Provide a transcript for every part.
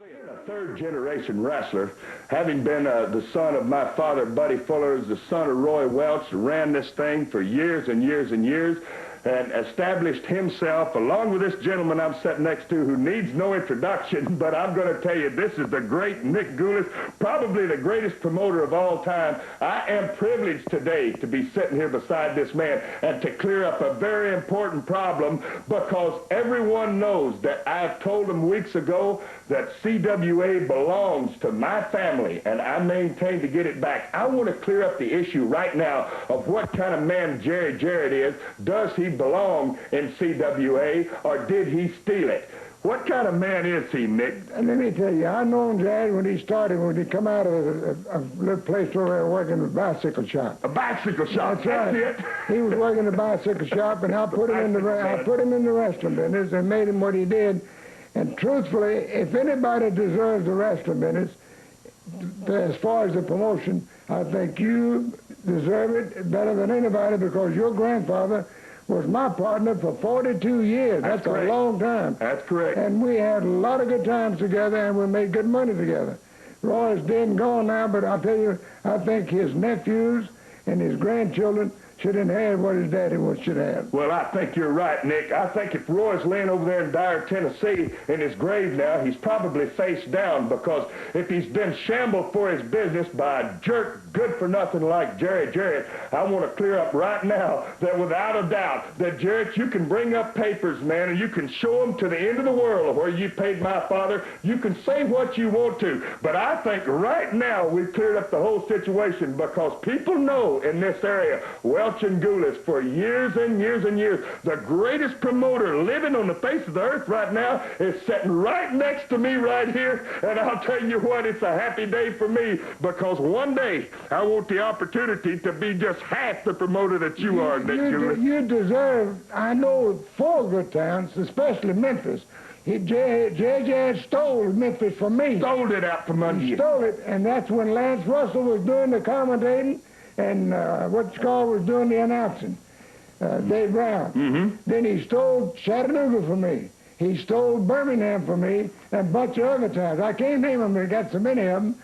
A third-generation wrestler, having been the son of my father, Buddy Fuller, is the son of Roy Welch, ran this thing for years and years and years, and established himself, along with this gentleman I'm sitting next to, who needs no introduction, but I'm going to tell you, this is the great Nick Gulas, probably the greatest promoter of all time. I am privileged today to be sitting here beside this man and to clear up a very important problem, because everyone knows that I've told them weeks ago that CWA belongs to my family, and I maintain to get it back. I want to clear up the issue right now of what kind of man Jarrett is. Does he belong in CWA, or did he steal it? What kind of man is he, Nick? Let me tell you, I known Jarrett when he started, when he come out of a little place over there working in a bicycle shop. A bicycle shop, that's it. He was working in a bicycle shop, and I put him in the restaurant business and made him what he did. And truthfully, if anybody deserves the wrestling business, as far as the promotion, I think you deserve it better than anybody, because your grandfather was my partner for 42 years. That's a long time. That's correct. And we had a lot of good times together, and we made good money together. Roy's dead and gone now, but I'll tell you, I think his nephews and his grandchildren should inherit what his daddy should have. Well, I think you're right, Nick. I think if Roy's laying over there in Dyer, Tennessee, in his grave now, he's probably face down, because if he's been shambled for his business by a jerk good-for-nothing like Jarrett, I want to clear up right now that without a doubt that, Jarrett, you can bring up papers, man, and you can show them to the end of the world where you paid my father. You can say what you want to, but I think right now we've cleared up the whole situation, because people know in this area, Welch and Gulas, for years and years and years, the greatest promoter living on the face of the earth right now is sitting right next to me right here, and I'll tell you what, it's a happy day for me, because one day I want the opportunity to be just half the promoter that you are, Nick Gulas. You deserve, I know, 4 good towns, especially Memphis. J.J. stole Memphis from me. Stole it out from under you. Stole it, and that's when Lance Russell was doing the commentating, and was doing the announcing, Dave Brown. Mm-hmm. Then he stole Chattanooga from me. He stole Birmingham from me, and a bunch of other towns. I can't name them, I got so many of them.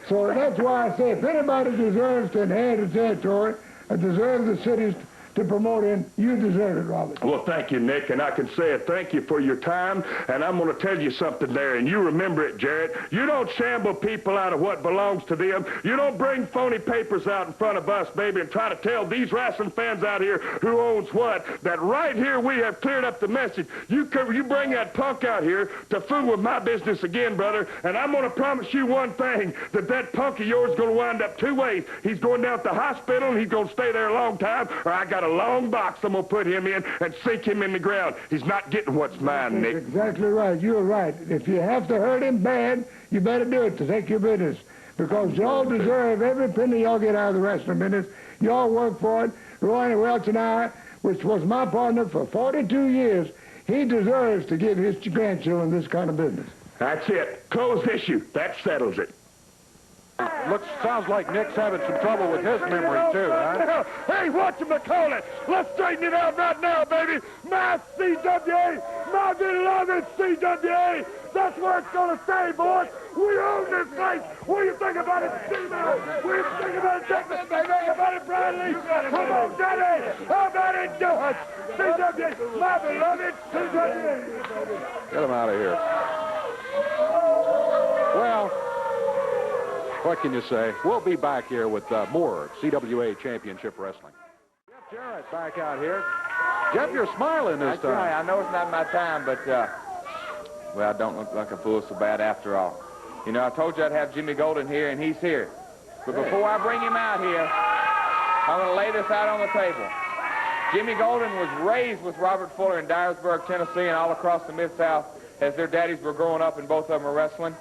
So that's why I say, if anybody deserves to inherit the territory, or deserves the cities to promote in, you deserve it, Robert. Well, thank you, Nick, and I can say it. Thank you for your time, and I'm going to tell you something there, and you remember it, Jarrett. You don't shamble people out of what belongs to them. You don't bring phony papers out in front of us, baby, and try to tell these wrestling fans out here who owns what, that right here we have cleared up the message. You bring that punk out here to fool with my business again, brother, and I'm going to promise you one thing, that punk of yours is going to wind up 2 ways. He's going down to the hospital, and he's going to stay there a long time, or I got a long box I'm going to put him in and sink him in the ground. He's not getting what's mine, Nick. That's exactly right. You're right. If you have to hurt him bad, you better do it to take your business, because y'all deserve every penny y'all get out of the wrestling business. Y'all work for it. Roy Welch and I, which was my partner for 42 years, he deserves to give his grandchildren this kind of business. That's it. Closed issue. That settles it. Sounds like Nick's having some trouble with his memory, too, huh? Hey, whatchamacallit? Let's straighten it out right now, baby. My CWA, my beloved CWA. That's where it's going to stay, boys. We own this place. What do you think about it, Steve-O? What do you think about it, Texas? Think about it, Bradley? Come on, Daddy. How about it, Dutch? CWA, my beloved CWA. Get him out of here. Well, what can you say? We'll be back here with more CWA Championship Wrestling. Jeff Jarrett back out here. Jeff, you're smiling this time. Right. I know it's not my time, but, well, I don't look like a fool so bad after all. You know, I told you I'd have Jimmy Golden here, and he's here. But before I bring him out here, I'm going to lay this out on the table. Jimmy Golden was raised with Robert Fuller in Dyersburg, Tennessee, and all across the Mid-South as their daddies were growing up, and both of them were wrestling.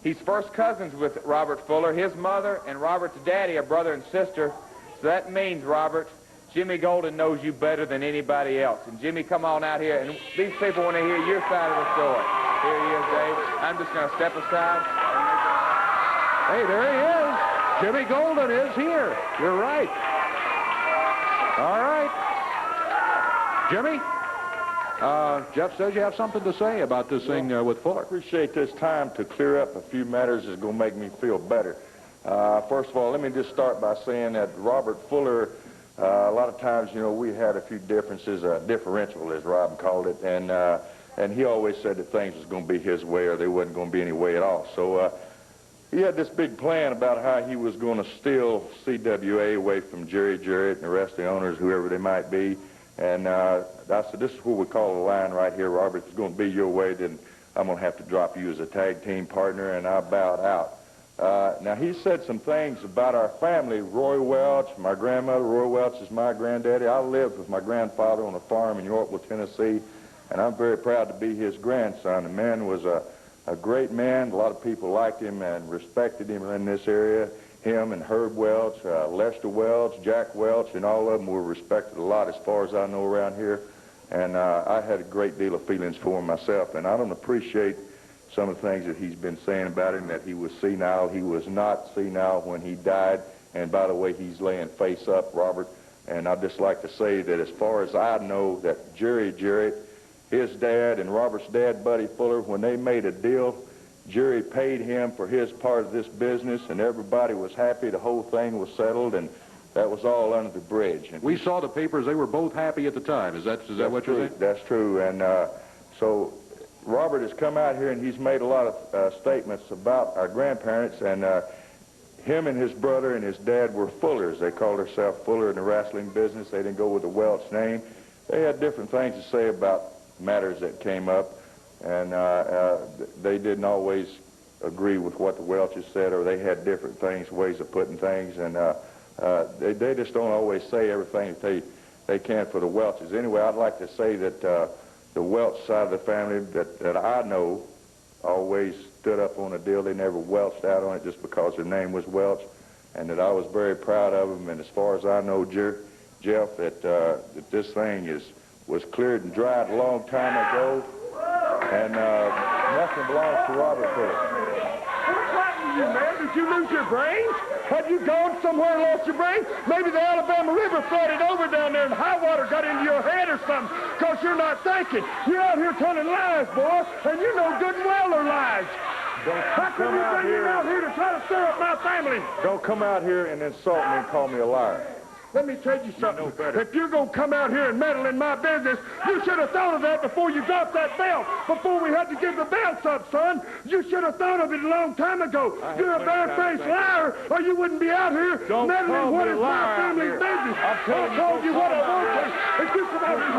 He's first cousins with Robert Fuller. His mother and Robert's daddy are brother and sister. So that means, Robert, Jimmy Golden knows you better than anybody else. And Jimmy, come on out here, and these people want to hear your side of the story. Here he is, Dave. I'm just going to step aside. Hey, there he is. Jimmy Golden is here. You're right. All right. Jimmy, Jeff says you have something to say about this thing with Fuller. I appreciate this time to clear up a few matters that's going to make me feel better. First of all, let me just start by saying that Robert Fuller, a lot of times, you know, we had a few differences, differential, as Rob called it, and he always said that things was going to be his way or there wasn't going to be any way at all. So he had this big plan about how he was going to steal CWA away from Jarrett and the rest of the owners, whoever they might be. And I said, this is what we call a line right here, Robert. If it's going to be your way, then I'm going to have to drop you as a tag team partner, and I bowed out. Now, he said some things about our family. Roy Welch, my grandmother, Roy Welch is my granddaddy. I lived with my grandfather on a farm in Yorkville, Tennessee, and I'm very proud to be his grandson. The man was a great man. A lot of people liked him and respected him in this area. Him and Herb Welch, Lester Welch, Jack Welch, and all of them were respected a lot as far as I know around here. And I had a great deal of feelings for him myself, and I don't appreciate some of the things that he's been saying about him, that he was senile. He was not senile when he died. And by the way, he's laying face up, Robert. And I'd just like to say that as far as I know, that Jarrett, his dad, and Robert's dad, Buddy Fuller, when they made a deal, Jerry paid him for his part of this business, and everybody was happy. The whole thing was settled, and that was all under the bridge. And we saw the papers. They were both happy at the time. Is that what you're saying? That's true. And so Robert has come out here, and he's made a lot of statements about our grandparents, and him and his brother and his dad were Fullers. They called themselves Fuller in the wrestling business. They didn't go with the Welch name. They had different things to say about matters that came up, and they didn't always agree with what the Welches said, or they had different things, ways of putting things, and they just don't always say everything that they can for the Welches. Anyway, I'd like to say that the Welch side of the family that I know always stood up on a deal. They never welched out on it just because their name was Welch, and that I was very proud of them. And as far as I know, Jeff, that this thing was cleared and dried a long time ago, and nothing belongs to Robert Fuller. What's happened to you, man? Did you lose your brains? Have you gone somewhere and lost your brains? Maybe the Alabama River flooded over down there and high water got into your head or something, because you're not thinking. You're out here telling lies, boy, and you know good and well they're lies. How come you bring me out here to try to stir up my family? Don't come out here and insult me and call me a liar. Let me tell you something. If you're going to come out here and meddle in my business, you should have thought of that before you dropped that belt. Before we had to give the belts up, son. You should have thought of it a long time ago. You're a barefaced liar, or you wouldn't be out here meddling what is my family's business. I told you what I want to. If you come out here...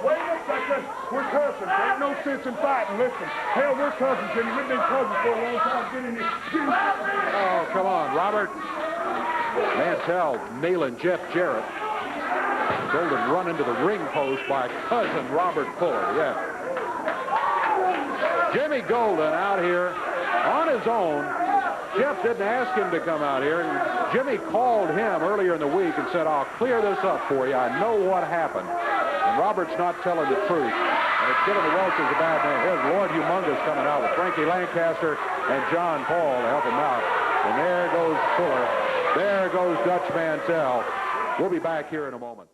Wait a second. We're cousins. Ain't no sense in fighting. Listen. Hell, we're cousins, Jimmy. We've been cousins for a long time. Get in here. Oh, come on, Robert. Mantell nailing Jeff Jarrett. Golden run into the ring post by cousin Robert Fuller. Yeah. Jimmy Golden out here on his own. Jeff didn't ask him to come out here. And Jimmy called him earlier in the week and said, I'll clear this up for you. I know what happened. And Robert's not telling the truth. And it's giving the Welches a bad name. Here's Lord Humongous coming out with Frankie Lancaster and John Paul to help him out. And there goes Fuller. There goes Dutch Mantell. We'll be back here in a moment.